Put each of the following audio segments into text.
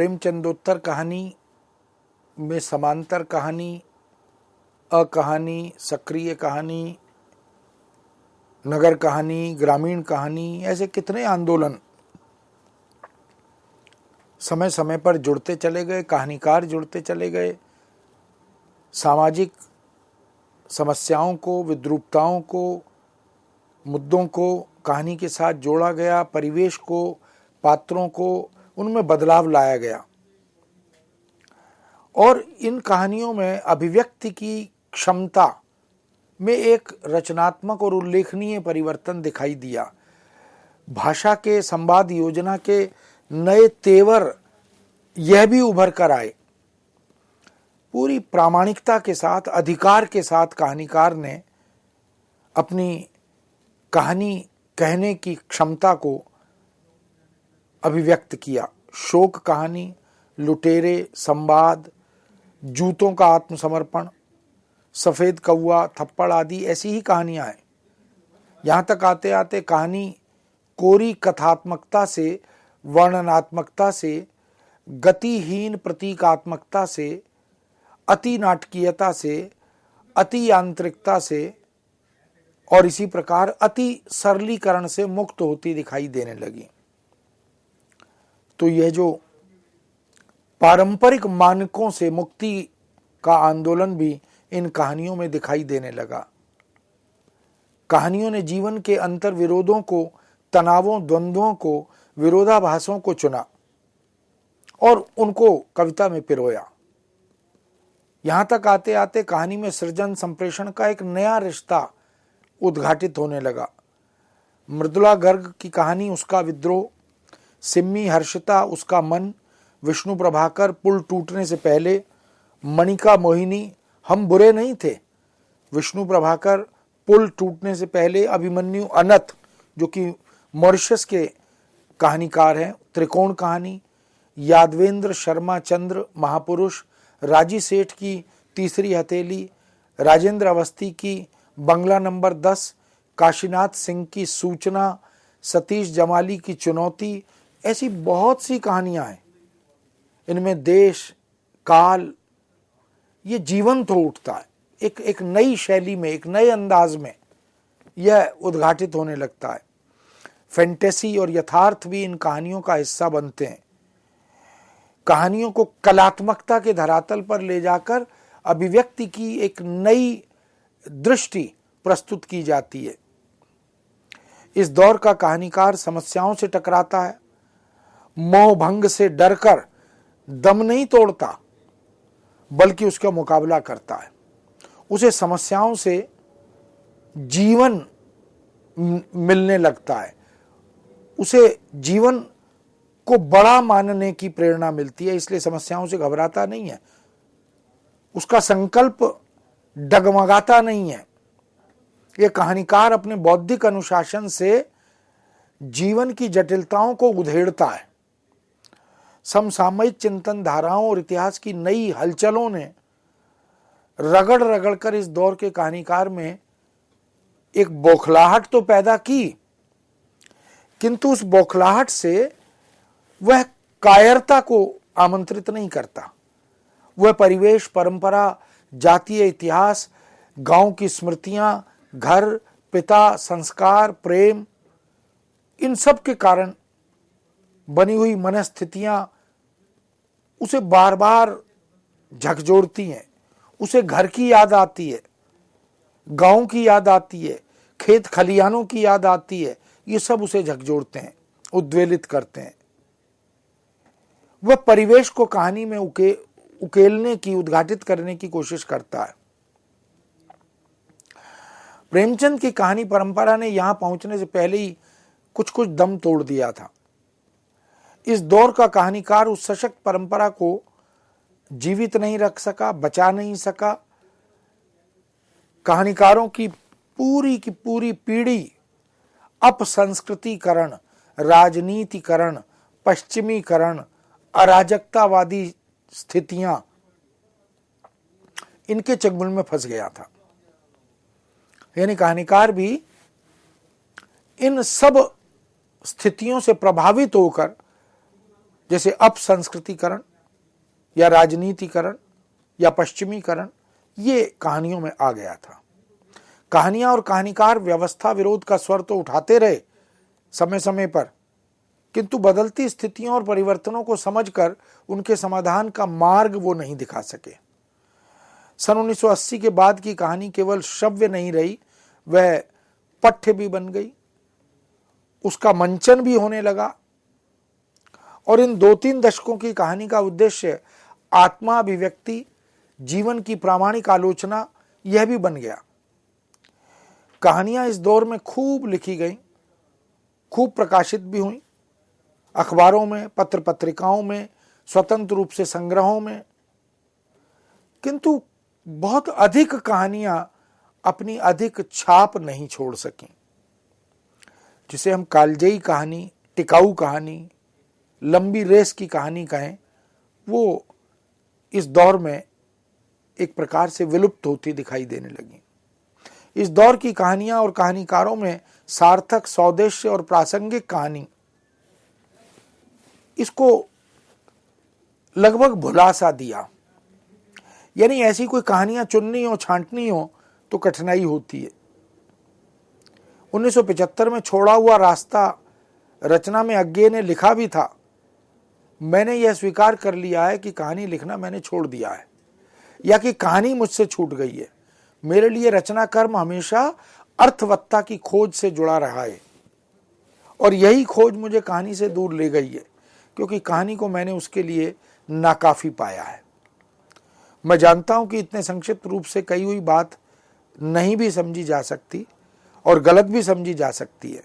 प्रेमचंदोत्तर कहानी में समांतर कहानी, अकहानी, सक्रिय कहानी, नगर कहानी, ग्रामीण कहानी, ऐसे कितने आंदोलन समय समय पर जुड़ते चले गए, कहानीकार जुड़ते चले गए। सामाजिक समस्याओं को, विद्रूपताओं को, मुद्दों को कहानी के साथ जोड़ा गया, परिवेश को, पात्रों को, उनमें बदलाव लाया गया और इन कहानियों में अभिव्यक्ति की क्षमता में एक रचनात्मक और उल्लेखनीय परिवर्तन दिखाई दिया। भाषा के संवाद योजना के नए तेवर यह भी उभर कर आए। पूरी प्रामाणिकता के साथ, अधिकार के साथ कहानीकार ने अपनी कहानी कहने की क्षमता को अभिव्यक्त किया। शोक कहानी, लुटेरे, संवाद, जूतों का आत्मसमर्पण, सफेद कौवा, थप्पड़ आदि ऐसी ही कहानियां हैं। यहां तक आते आते कहानी कोरी कथात्मकता से, वर्णनात्मकता से, गतिहीन प्रतीकात्मकता से, अति नाटकीयता से, अति यांत्रिकता से और इसी प्रकार अति सरलीकरण से मुक्त होती दिखाई देने लगी। तो यह जो पारंपरिक मानकों से मुक्ति का आंदोलन भी इन कहानियों में दिखाई देने लगा। कहानियों ने जीवन के अंतर विरोधों को, तनावों, द्वंद्वों को, विरोधाभासों को चुना और उनको कविता में पिरोया। यहां तक आते आते कहानी में सृजन संप्रेषण का एक नया रिश्ता उद्घाटित होने लगा। मृदुला गर्ग की कहानी उसका विद्रोह, सिम्मी हर्षिता उसका मन, विष्णु प्रभाकर पुल टूटने से पहले, मणिका मोहिनी हम बुरे नहीं थे, विष्णु प्रभाकर पुल टूटने से पहले, अभिमन्यु अनथ जो कि मॉरिशस के कहानीकार हैं, त्रिकोण कहानी, यादवेंद्र शर्मा चंद्र महापुरुष, राजी सेठ की तीसरी हथेली, राजेंद्र अवस्थी की बंगला नंबर 10, काशीनाथ सिंह की सूचना, सतीश जमाली की चुनौती, ऐसी बहुत सी कहानियां हैं। इनमें देश, काल, ये जीवंत हो उठता है। एक नई शैली में, एक नए अंदाज में यह उद्घाटित होने लगता है। फैंटेसी और यथार्थ भी इन कहानियों का हिस्सा बनते हैं। कहानियों को कलात्मकता के धरातल पर ले जाकर अभिव्यक्ति की एक नई दृष्टि प्रस्तुत की जाती है। इस दौर का कहानीकार समस्याओं से टकराता है, मोह भंग से डरकर दम नहीं तोड़ता बल्कि उसका मुकाबला करता है। उसे समस्याओं से जीवन मिलने लगता है, उसे जीवन को बड़ा मानने की प्रेरणा मिलती है, इसलिए समस्याओं से घबराता नहीं है, उसका संकल्प डगमगाता नहीं है। यह कहानीकार अपने बौद्धिक अनुशासन से जीवन की जटिलताओं को उधेड़ता है। समसामयिक चिंतन धाराओं और इतिहास की नई हलचलों ने रगड़ रगड़ कर इस दौर के कहानीकार में एक बौखलाहट तो पैदा की, किंतु उस बौखलाहट से वह कायरता को आमंत्रित नहीं करता। वह परिवेश, परंपरा, जातीय इतिहास, गांव की स्मृतियां, घर, पिता, संस्कार, प्रेम, इन सब के कारण बनी हुई मनस्थितियां उसे बार बार झकझोरती हैं। उसे घर की याद आती है, गांव की याद आती है, खेत खलिहानों की याद आती है। ये सब उसे झकझोरते हैं, उद्वेलित करते हैं। वह परिवेश को कहानी में उकेलने की, उद्घाटित करने की कोशिश करता है। प्रेमचंद की कहानी परंपरा ने यहां पहुंचने से पहले ही कुछ कुछ दम तोड़ दिया था। इस दौर का कहानीकार उस सशक्त परंपरा को जीवित नहीं रख सका, बचा नहीं सका। कहानीकारों की पूरी पीढ़ी अपसंस्कृतिकरण, राजनीतिकरण, पश्चिमीकरण, अराजकतावादी स्थितियां, इनके चंगुल में फंस गया था। यानी कहानीकार भी इन सब स्थितियों से प्रभावित होकर जैसे अपसंस्कृतिकरण या राजनीतिकरण या पश्चिमीकरण, ये कहानियों में आ गया था। कहानियां और कहानीकार व्यवस्था विरोध का स्वर तो उठाते रहे समय समय पर, किंतु बदलती स्थितियों और परिवर्तनों को समझकर उनके समाधान का मार्ग वो नहीं दिखा सके। सन 1980 के बाद की कहानी केवल श्रव्य नहीं रही, वह पठ्य भी बन गई, उसका मंचन भी होने लगा। और इन 2-3 दशकों की कहानी का उद्देश्य आत्मा अभिव्यक्ति, जीवन की प्रामाणिक आलोचना, यह भी बन गया। कहानियां इस दौर में खूब लिखी गईं, खूब प्रकाशित भी हुई, अखबारों में, पत्र पत्रिकाओं में, स्वतंत्र रूप से संग्रहों में, किंतु बहुत अधिक कहानियां अपनी अधिक छाप नहीं छोड़ सकीं। जिसे हम कालजयी कहानी, टिकाऊ कहानी, लंबी रेस की कहानी कहें, वो इस दौर में एक प्रकार से विलुप्त होती दिखाई देने लगी। इस दौर की कहानियां और कहानीकारों में सार्थक, सौदेश्य और प्रासंगिक कहानी, इसको लगभग भुला सा दिया। यानी ऐसी कोई कहानियां चुननी हो, छांटनी हो तो कठिनाई होती है। 1975 में छोड़ा हुआ रास्ता रचना में अज्ञे ने लिखा भी था, मैंने यह स्वीकार कर लिया है कि कहानी लिखना मैंने छोड़ दिया है, या कि कहानी मुझसे छूट गई है। मेरे लिए रचना कर्म हमेशा अर्थवत्ता की खोज से जुड़ा रहा है, और यही खोज मुझे कहानी से दूर ले गई है, क्योंकि कहानी को मैंने उसके लिए नाकाफी पाया है। मैं जानता हूं कि इतने संक्षिप्त रूप से कही हुई बात नहीं भी समझी जा सकती और गलत भी समझी जा सकती है।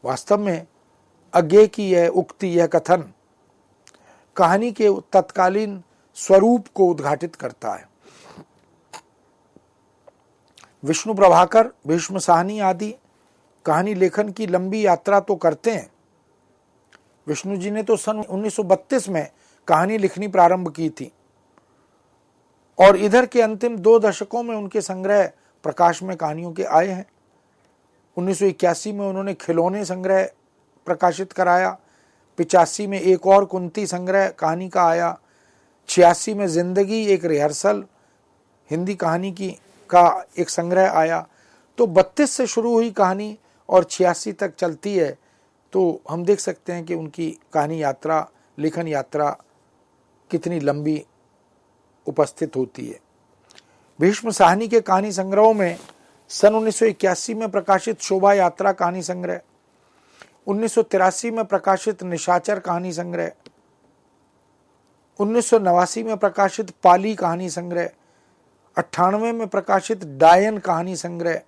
वास्तव में अज्ञे की यह उक्ति, यह कथन कहानी के तत्कालीन स्वरूप को उद्घाटित करता है। विष्णु प्रभाकर, भीष्म साहनी आदि कहानी लेखन की लंबी यात्रा तो करते हैं। विष्णु जी ने तो सन 1932 में कहानी लिखनी प्रारंभ की थी, और इधर के अंतिम 2 दशकों में उनके संग्रह प्रकाश में कहानियों के आए हैं। 1981 में उन्होंने खिलौने संग्रह प्रकाशित कराया, 85 में एक और कुंती संग्रह कहानी का आया, 86 में जिंदगी एक रिहर्सल हिंदी कहानी की का एक संग्रह आया। तो 32 से शुरू हुई कहानी और 86 तक चलती है, तो हम देख सकते हैं कि उनकी कहानी यात्रा, लेखन यात्रा कितनी लंबी उपस्थित होती है। भीष्म साहनी के कहानी संग्रहों में सन 1981 में प्रकाशित शोभा यात्रा कहानी संग्रह, 1983 में प्रकाशित निशाचर कहानी संग्रह, 1989 में प्रकाशित पाली कहानी संग्रह, 98 में प्रकाशित डायन कहानी संग्रह,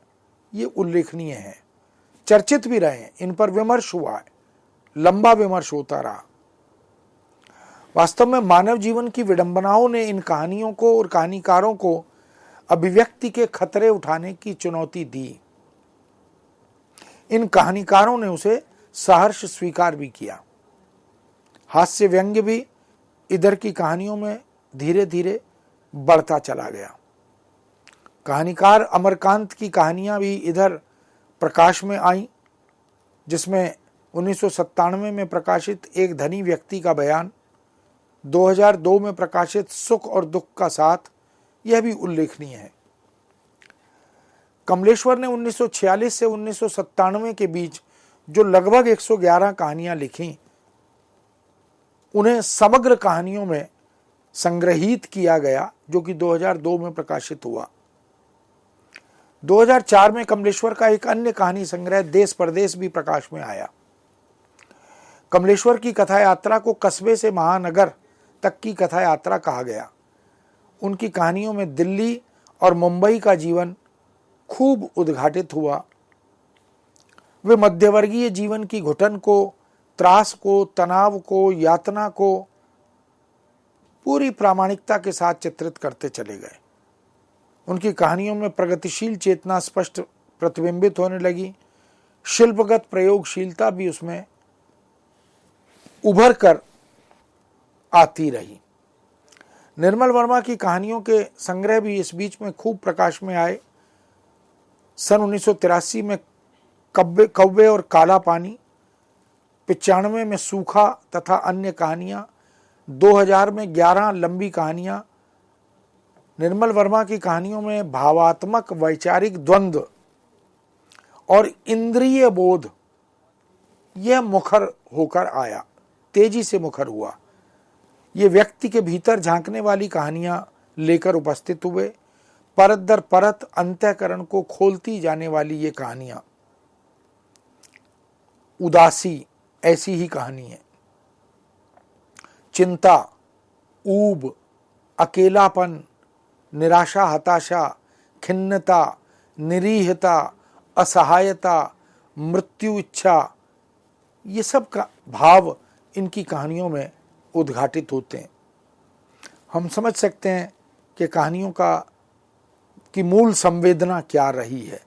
ये उल्लेखनीय है, चर्चित भी रहे, इन पर विमर्श हुआ है, लंबा विमर्श होता रहा। वास्तव में मानव जीवन की विडंबनाओं ने इन कहानियों को और कहानीकारों को अभिव्यक्ति के खतरे उठाने की चुनौती दी। इन कहानीकारों ने उसे सहर्ष स्वीकार भी किया। हास्य व्यंग्य भी इधर की कहानियों में धीरे धीरे बढ़ता चला गया। कहानीकार अमरकांत की कहानियां भी इधर प्रकाश में आई, जिसमें 1997 में प्रकाशित एक धनी व्यक्ति का बयान, 2002 में प्रकाशित सुख और दुख का साथ, यह भी उल्लेखनीय है। कमलेश्वर ने 1946 से 1997 के बीच जो लगभग 111 कहानियां लिखी, उन्हें समग्र कहानियों में संग्रहित किया गया, जो कि 2002 में प्रकाशित हुआ। 2004 में कमलेश्वर का एक अन्य कहानी संग्रह देश परदेश भी प्रकाश में आया। कमलेश्वर की कथा यात्रा को कस्बे से महानगर तक की कथा यात्रा कहा गया। उनकी कहानियों में दिल्ली और मुंबई का जीवन खूब उद्घाटित हुआ। वे मध्यवर्गीय जीवन की घुटन को, त्रास को, तनाव को, यातना को पूरी प्रामाणिकता के साथ चित्रित करते चले गए। उनकी कहानियों में प्रगतिशील चेतना स्पष्ट प्रतिबिंबित होने लगी। शिल्पगत प्रयोगशीलता भी उसमें उभर कर आती रही। निर्मल वर्मा की कहानियों के संग्रह भी इस बीच में खूब प्रकाश में आए। सन 1983 में कौवे और काला पानी, 95 में सूखा तथा अन्य कहानियां, 2000 में 11 लंबी कहानियां। निर्मल वर्मा की कहानियों में भावात्मक वैचारिक द्वंद्व और इंद्रिय बोध यह मुखर होकर आया, तेजी से मुखर हुआ। ये व्यक्ति के भीतर झांकने वाली कहानियां लेकर उपस्थित हुए। परत दर परत अंतःकरण को खोलती जाने वाली ये कहानियां। उदासी ऐसी ही कहानी है। चिंता, ऊब, अकेलापन, निराशा, हताशा, खिन्नता, निरीहता, असहायता, मृत्यु इच्छा, ये सब का भाव इनकी कहानियों में उद्घाटित होते हैं। हम समझ सकते हैं कि कहानियों की मूल संवेदना क्या रही है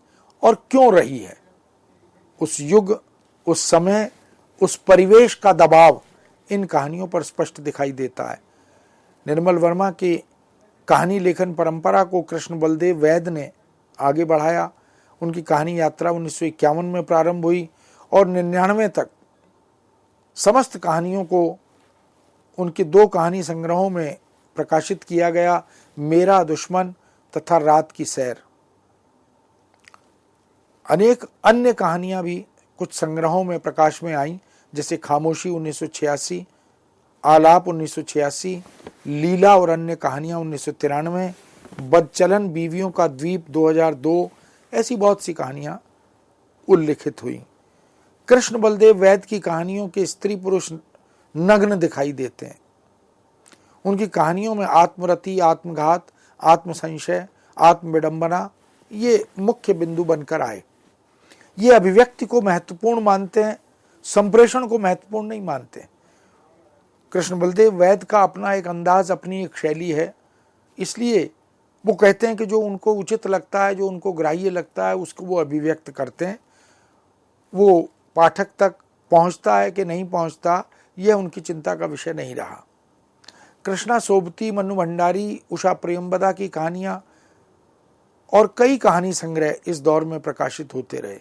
और क्यों रही है। उस युग, उस समय, उस परिवेश का दबाव इन कहानियों पर स्पष्ट दिखाई देता है। निर्मल वर्मा की कहानी लेखन परंपरा को कृष्ण बलदेव वैद ने आगे बढ़ाया। उनकी कहानी यात्रा 1951 में प्रारंभ हुई और 99 तक समस्त कहानियों को उनके 2 कहानी संग्रहों में प्रकाशित किया गया, मेरा दुश्मन तथा रात की सैर। अनेक अन्य कहानियां भी कुछ संग्रहों में प्रकाश में आई, जैसे खामोशी 1986, आलाप 1986, लीला और अन्य कहानियां 1993, बदचलन बीवियों का द्वीप 2002। ऐसी बहुत सी कहानियां उल्लिखित हुई। कृष्ण बलदेव वैद की कहानियों के स्त्री पुरुष नग्न दिखाई देते हैं। उनकी कहानियों में आत्मरति, आत्मघात, आत्मसंशय, आत्मविडंबना ये मुख्य बिंदु बनकर आए। ये अभिव्यक्ति को महत्वपूर्ण मानते हैं, संप्रेषण को महत्वपूर्ण नहीं मानते। कृष्ण बलदेव वैद का अपना एक अंदाज, अपनी एक शैली है, इसलिए वो कहते हैं कि जो उनको उचित लगता है, जो उनको ग्राह्य लगता है, उसको वो अभिव्यक्त करते हैं। वो पाठक तक पहुंचता है कि नहीं पहुंचता, यह उनकी चिंता का विषय नहीं रहा। कृष्णा सोबती, मन्नू भंडारी, उषा प्रियंवदा की कहानियां और कई कहानी संग्रह इस दौर में प्रकाशित होते रहे।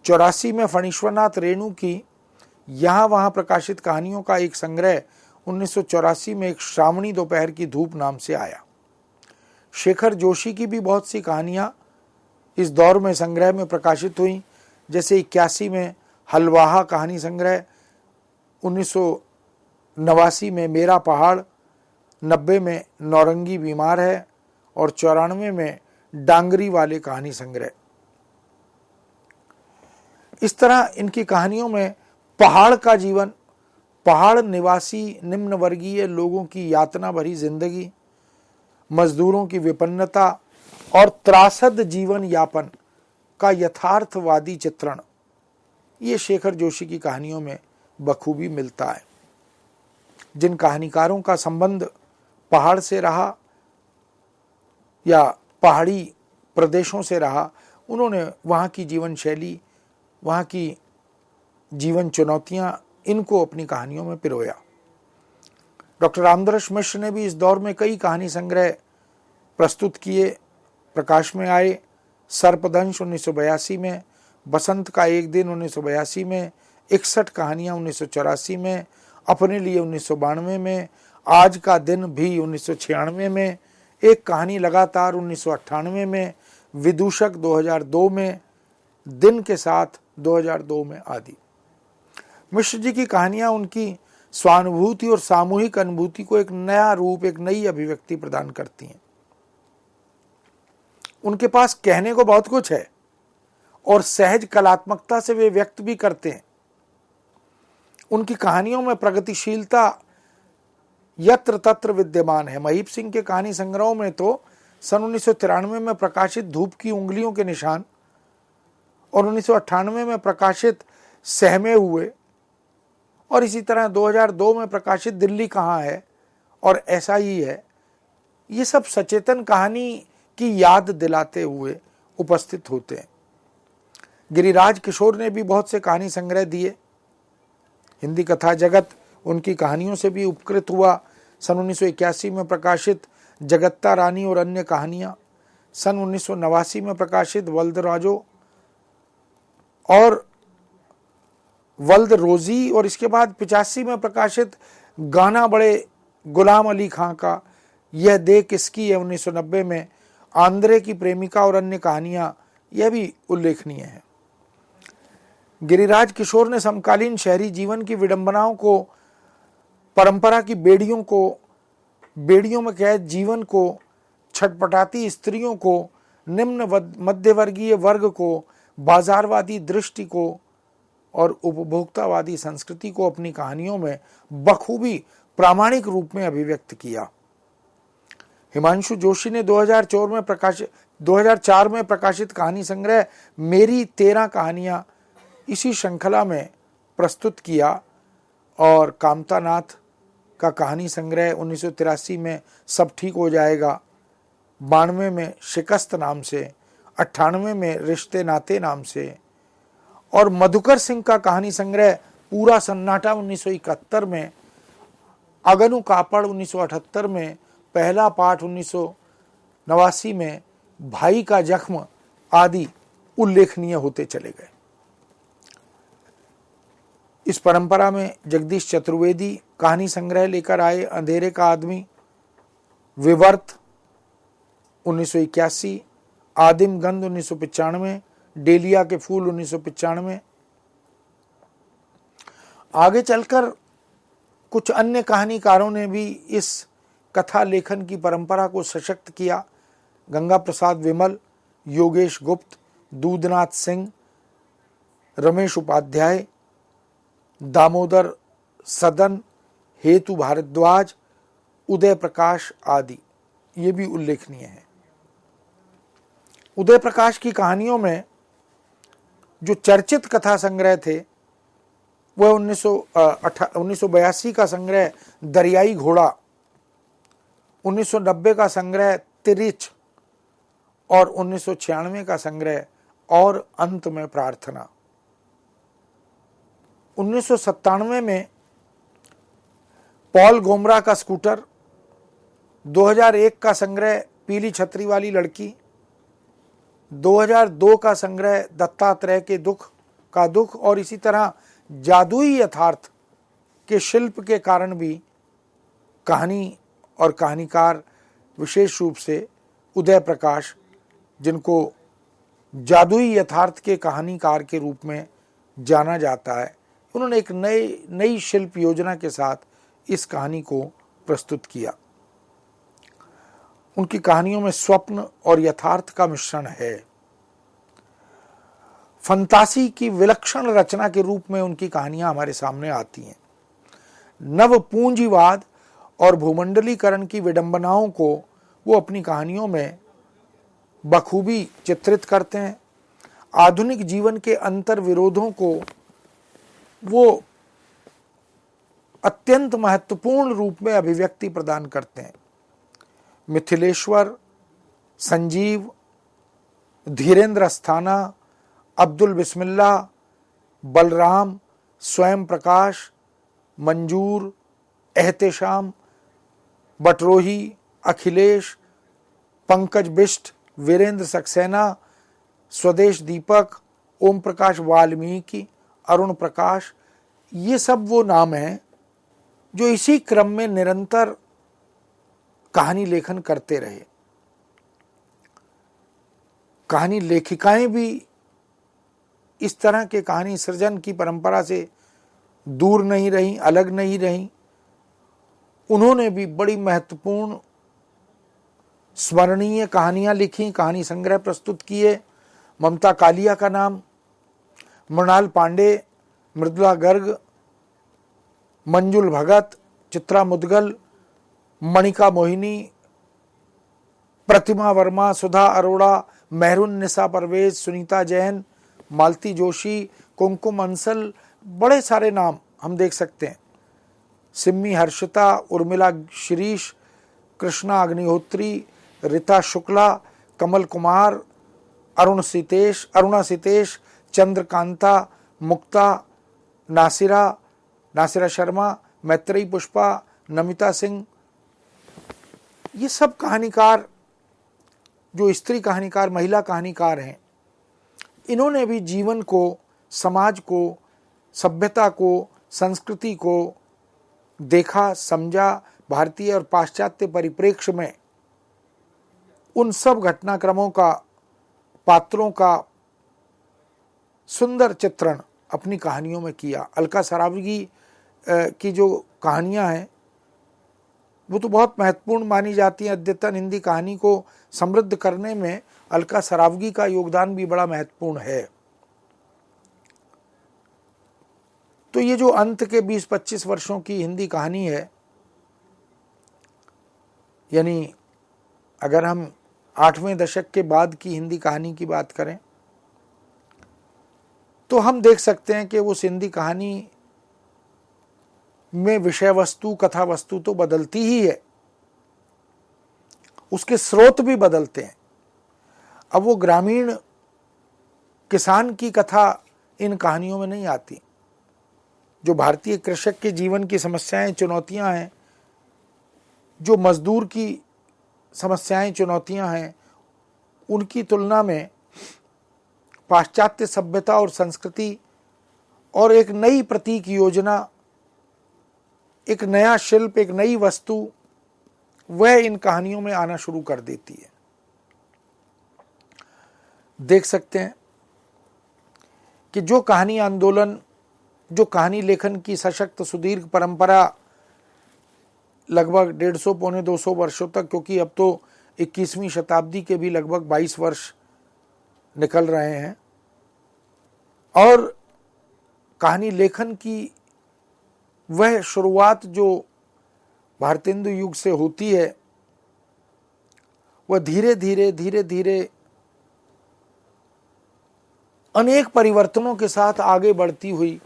84 में फणीश्वरनाथ रेणु की यहाँ वहाँ प्रकाशित कहानियों का एक संग्रह 1984 में एक श्रावणी दोपहर की धूप नाम से आया। शेखर जोशी की भी बहुत सी कहानियां इस दौर में संग्रह में प्रकाशित हुई, जैसे 81 में हलवाहा कहानी संग्रह, 1989 में मेरा पहाड़, 90 में नौरंगी बीमार है और 94 में डांगरी वाले कहानी संग्रह। इस तरह इनकी कहानियों में पहाड़ का जीवन, पहाड़ निवासी निम्न वर्गीय लोगों की यातना भरी जिंदगी, मजदूरों की विपन्नता और त्रासद जीवन यापन का यथार्थवादी चित्रण, ये शेखर जोशी की कहानियों में बखूबी मिलता है। जिन कहानीकारों का संबंध पहाड़ से रहा या पहाड़ी प्रदेशों से रहा, उन्होंने वहाँ की जीवन शैली, वहाँ की जीवन चुनौतियां, इनको अपनी कहानियों में पिरोया। डॉक्टर रामदर्श मिश्र ने भी इस दौर में कई कहानी संग्रह प्रस्तुत किए, प्रकाश में आए। सर्पदंश 1982 में, बसंत का एक दिन 1982 में, 61 कहानियां 1984 में, अपने लिए 1992 में, आज का दिन भी 1996 में, एक कहानी लगातार 1998 में, विदूषक 2002 में, दिन के साथ 2002 में आदि। मिश्र जी की कहानियां उनकी स्वानुभूति और सामूहिक अनुभूति को एक नया रूप, एक नई अभिव्यक्ति प्रदान करती हैं। उनके पास कहने को बहुत कुछ है और सहज कलात्मकता से वे व्यक्त भी करते हैं। उनकी कहानियों में प्रगतिशीलता यत्र तत्र विद्यमान है। महीप सिंह के कहानी संग्रहों में तो सन 1993 में प्रकाशित धूप की उंगलियों के निशान और 1998 में प्रकाशित सहमे हुए और इसी तरह 2002 में प्रकाशित दिल्ली कहाँ है और ऐसा ही है, ये सब सचेतन कहानी की याद दिलाते हुए उपस्थित होते हैं। गिरिराज किशोर ने भी बहुत से कहानी संग्रह दिए। हिंदी कथा जगत उनकी कहानियों से भी उपकृत हुआ। सन 1981 में प्रकाशित जगत्ता रानी और अन्य कहानियां, सन 1989 में प्रकाशित वल्दराजो और वल्द रोजी, और इसके बाद 85 में प्रकाशित गाना बड़े गुलाम अली खां का यह दे किसकी है 1990 में, आंद्रे की प्रेमिका और अन्य कहानियां, यह भी उल्लेखनीय है। गिरिराज किशोर ने समकालीन शहरी जीवन की विडंबनाओं को, परंपरा की बेड़ियों में कैद जीवन को, छटपटाती स्त्रियों को, निम्न मध्यवर्गीय वर्ग को, बाजारवादी दृष्टि को और उपभोक्तावादी संस्कृति को अपनी कहानियों में बखूबी प्रामाणिक रूप में अभिव्यक्त किया। हिमांशु जोशी ने 2004 में प्रकाशित कहानी संग्रह मेरी 13 कहानियां इसी श्रृंखला में प्रस्तुत किया, और कामतानाथ का कहानी संग्रह 1983 में सब ठीक हो जाएगा, 92 में शिकस्त नाम से, 98 में रिश्ते नाते नाम से, और मधुकर सिंह का कहानी संग्रह पूरा सन्नाटा 1971 में, अगनु कापड़ 1978 में, पहला पाठ 1989 में, भाई का जख्म आदि उल्लेखनीय होते चले गए। इस परंपरा में जगदीश चतुर्वेदी कहानी संग्रह लेकर आए अंधेरे का आदमी, विवर्त 1981, आदिम गंध 1995, डेलिया के फूल 1995। आगे चलकर कुछ अन्य कहानीकारों ने भी इस कथा लेखन की परंपरा को सशक्त किया। गंगा प्रसाद विमल, योगेश गुप्त, दूधनाथ सिंह, रमेश उपाध्याय, दामोदर सदन, हेतु भारद्वाज, उदय प्रकाश आदि, ये भी उल्लेखनीय है। उदय प्रकाश की कहानियों में जो चर्चित कथा संग्रह थे वह 1982 का संग्रह दरियाई घोड़ा, 1990 का संग्रह तिरिच और 1996 का संग्रह और अंत में प्रार्थना। 1997 में पॉल गोमरा का स्कूटर, 2001 का संग्रह पीली छतरी वाली लड़की, 2002 का संग्रह दत्तात्रेय के दुख, और इसी तरह जादुई यथार्थ के शिल्प के कारण भी कहानी और कहानीकार, विशेष रूप से उदय प्रकाश, जिनको जादुई यथार्थ के कहानीकार के रूप में जाना जाता है, उन्होंने एक नई शिल्प योजना के साथ इस कहानी को प्रस्तुत किया। उनकी कहानियों में स्वप्न और यथार्थ का मिश्रण है। फंतासी की विलक्षण रचना के रूप में उनकी कहानियां हमारे सामने आती हैं। नव पूंजीवाद और भूमंडलीकरण की विडंबनाओं को वो अपनी कहानियों में बखूबी चित्रित करते हैं। आधुनिक जीवन के अंतर विरोधों को वो अत्यंत महत्वपूर्ण रूप में अभिव्यक्ति प्रदान करते हैं। मिथिलेश्वर, संजीव, धीरेन्द्र अस्थाना, अब्दुल बिस्मिल्ला, बलराम, स्वयं प्रकाश, मंजूर, एहतेशाम, बटरोही, अखिलेश, पंकज बिष्ट, वीरेंद्र सक्सेना, स्वदेश दीपक, ओम प्रकाश वाल्मीकि, अरुण प्रकाश, ये सब वो नाम हैं जो इसी क्रम में निरंतर कहानी लेखन करते रहे। कहानी लेखिकाएं भी इस तरह के कहानी सृजन की परंपरा से दूर नहीं रहीं, अलग नहीं रहीं। उन्होंने भी बड़ी महत्वपूर्ण स्मरणीय कहानियां लिखी, कहानी संग्रह प्रस्तुत किए। ममता कालिया का नाम, मृणाल पांडे, मृदुला गर्ग, मंजुल भगत, चित्रा मुदगल, मणिका मोहिनी, प्रतिमा वर्मा, सुधा अरोड़ा, मेहरून निसा परवेज, सुनीता जैन, मालती जोशी, कुमकुम अंसल, बड़े सारे नाम हम देख सकते हैं। सिम्मी हर्षिता, उर्मिला शिरीष, कृष्णा अग्निहोत्री, रीता शुक्ला, कमल कुमार, अरुणा सितेश, चंद्रकांता, मुक्ता, नासिरा शर्मा, मैत्रेयी पुष्पा, नमिता सिंह, ये सब कहानीकार जो स्त्री कहानीकार, महिला कहानीकार हैं, इन्होंने भी जीवन को, समाज को सभ्यता को, संस्कृति को देखा, समझा, भारतीय और पाश्चात्य परिप्रेक्ष्य में उन सब घटनाक्रमों का, पात्रों का सुंदर चित्रण अपनी कहानियों में किया। अलका सरावगी की जो कहानियां हैं वो तो बहुत महत्वपूर्ण मानी जाती हैं। अद्यतन हिंदी कहानी को समृद्ध करने में अलका सरावगी का योगदान भी बड़ा महत्वपूर्ण है। तो ये जो अंत के 20-25 वर्षों की हिंदी कहानी है, यानी अगर हम 8वें दशक के बाद की हिंदी कहानी की बात करें तो हम देख सकते हैं कि उस हिंदी कहानी में विषय वस्तु, कथा वस्तु तो बदलती ही है, उसके स्रोत भी बदलते हैं। अब वो ग्रामीण किसान की कथा इन कहानियों में नहीं आती। जो भारतीय कृषक के जीवन की समस्याएं, चुनौतियां हैं, जो मजदूर की समस्याएं, चुनौतियां हैं, उनकी तुलना में पाश्चात्य सभ्यता और संस्कृति और एक नई प्रतीक योजना, एक नया शिल्प, एक नई वस्तु, वह इन कहानियों में आना शुरू कर देती है। देख सकते हैं कि जो कहानी आंदोलन, जो कहानी लेखन की सशक्त सुदीर्घ परंपरा लगभग 150-200 वर्षों तक, क्योंकि अब तो 21वीं शताब्दी के भी लगभग 22 वर्ष निकल रहे हैं, और कहानी लेखन की वह शुरुआत जो भारतेंदु युग से होती है, वह धीरे धीरे अनेक परिवर्तनों के साथ आगे बढ़ती हुई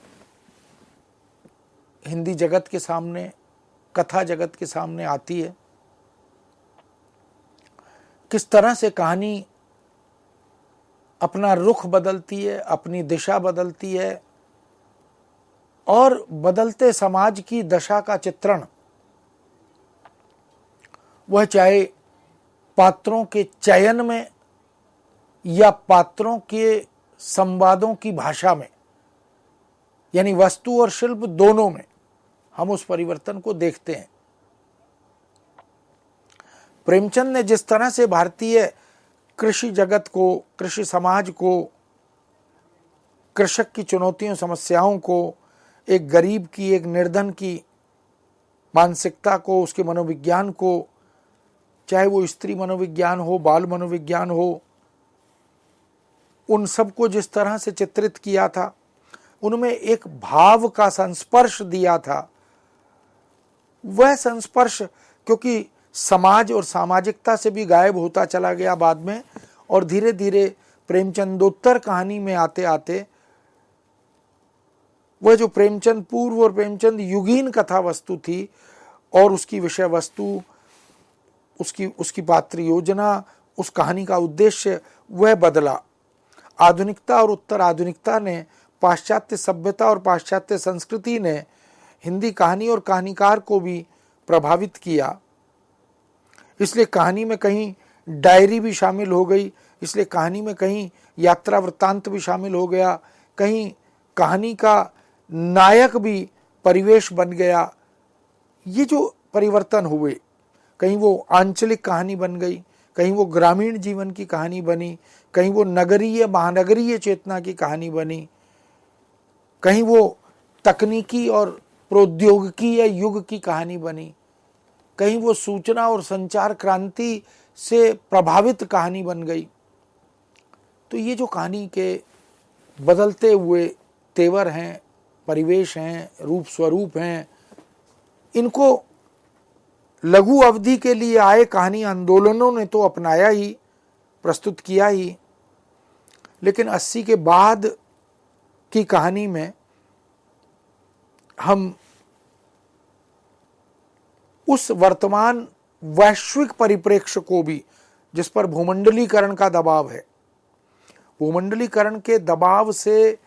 हिंदी जगत के सामने, कथा जगत के सामने आती है। किस तरह से कहानी अपना रुख बदलती है, अपनी दिशा बदलती है, और बदलते समाज की दशा का चित्रण, वह चाहे पात्रों के चयन में या पात्रों के संवादों की भाषा में, यानी वस्तु और शिल्प दोनों में हम उस परिवर्तन को देखते हैं। प्रेमचंद ने जिस तरह से भारतीय कृषि जगत को, कृषि समाज को, कृषक की चुनौतियों, समस्याओं को, एक गरीब की, एक निर्धन की मानसिकता को, उसके मनोविज्ञान को, चाहे वो स्त्री मनोविज्ञान हो, बाल मनोविज्ञान हो, उन सबको जिस तरह से चित्रित किया था, उनमें एक भाव का संस्पर्श दिया था। वह संस्पर्श क्योंकि समाज और सामाजिकता से भी गायब होता चला गया बाद में, और धीरे धीरे प्रेमचंदोत्तर कहानी में आते आते वह जो प्रेमचंद पूर्व और प्रेमचंद युगीन कथा वस्तु थी, और उसकी विषय वस्तु, उसकी पात्र योजना, उस कहानी का उद्देश्य, वह बदला। आधुनिकता और उत्तर आधुनिकता ने, पाश्चात्य सभ्यता और पाश्चात्य संस्कृति ने हिंदी कहानी और कहानीकार को भी प्रभावित किया। इसलिए कहानी में कहीं डायरी भी शामिल हो गई, इसलिए कहानी में कहीं यात्रा वृत्तांत भी शामिल हो गया, कहीं कहानी का नायक भी परिवेश बन गया। ये जो परिवर्तन हुए, कहीं वो आंचलिक कहानी बन गई, कहीं वो ग्रामीण जीवन की कहानी बनी, कहीं वो नगरीय महानगरीय चेतना की कहानी बनी, कहीं वो तकनीकी और प्रौद्योगिकी युग की कहानी बनी, कहीं वो सूचना और संचार क्रांति से प्रभावित कहानी बन गई। तो ये जो कहानी के बदलते हुए तेवर हैं, परिवेश हैं, रूप स्वरूप हैं, इनको लघु अवधि के लिए आए कहानी आंदोलनों ने तो अपनाया ही, प्रस्तुत किया ही, लेकिन 80 के बाद की कहानी में हम उस वर्तमान वैश्विक परिप्रेक्ष्य को भी, जिस पर भूमंडलीकरण का दबाव है, भूमंडलीकरण के दबाव से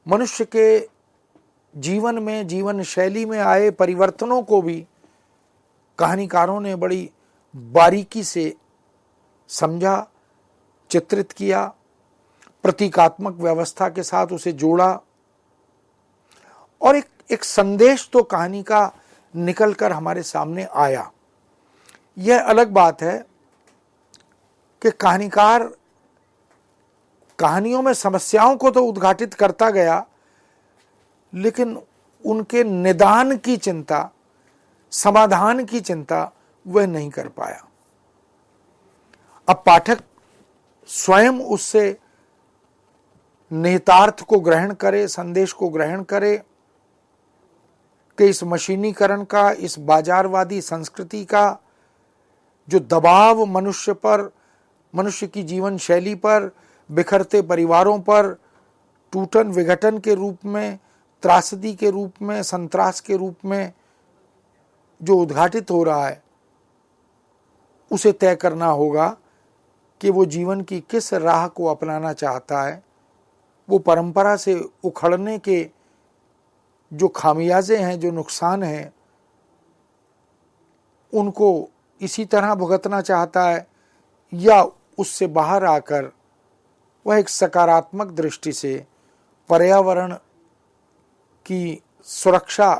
मनुष्य के जीवन में, जीवन शैली में आए परिवर्तनों को भी कहानीकारों ने बड़ी बारीकी से समझा, चित्रित किया, प्रतीकात्मक व्यवस्था के साथ उसे जोड़ा, और एक संदेश तो कहानी का निकलकर हमारे सामने आया। यह अलग बात है कि कहानीकार कहानियों में समस्याओं को तो उद्घाटित करता गया, लेकिन उनके निदान की चिंता, समाधान की चिंता वह नहीं कर पाया। अब पाठक स्वयं उससे निहितार्थ को ग्रहण करे, संदेश को ग्रहण करे कि इस मशीनीकरण का, इस बाजारवादी संस्कृति का जो दबाव मनुष्य पर, मनुष्य की जीवन शैली पर, बिखरते परिवारों पर टूटन विघटन के रूप में, त्रासदी के रूप में, संत्रास के रूप में जो उद्घाटित हो रहा है, उसे तय करना होगा कि वो जीवन की किस राह को अपनाना चाहता है। वो परंपरा से उखड़ने के जो खामियाजे हैं, जो नुकसान हैं, उनको इसी तरह भुगतना चाहता है, या उससे बाहर आकर वह एक सकारात्मक दृष्टि से पर्यावरण की सुरक्षा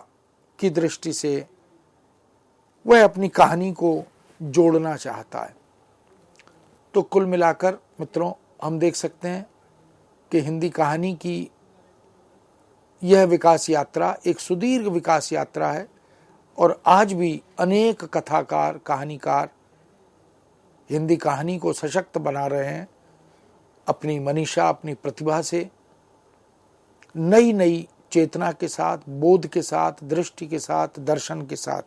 की दृष्टि से वह अपनी कहानी को जोड़ना चाहता है। तो कुल मिलाकर मित्रों, हम देख सकते हैं कि हिंदी कहानी की यह विकास यात्रा एक सुदीर्घ विकास यात्रा है, और आज भी अनेक कथाकार, कहानीकार हिंदी कहानी को सशक्त बना रहे हैं। अपनी मनीषा, अपनी प्रतिभा से नई नई चेतना के साथ, बोध के साथ, दृष्टि के साथ, दर्शन के साथ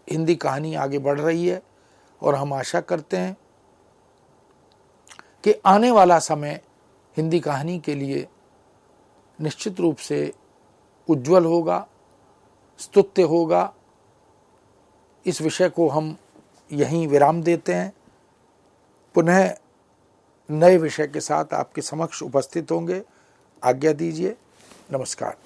हिंदी कहानी आगे बढ़ रही है। और हम आशा करते हैं कि आने वाला समय हिंदी कहानी के लिए निश्चित रूप से उज्जवल होगा, स्तुत्य होगा। इस विषय को हम यहीं विराम देते हैं। पुनः नए विषय के साथ आपके समक्ष उपस्थित होंगे। आज्ञा दीजिए। नमस्कार।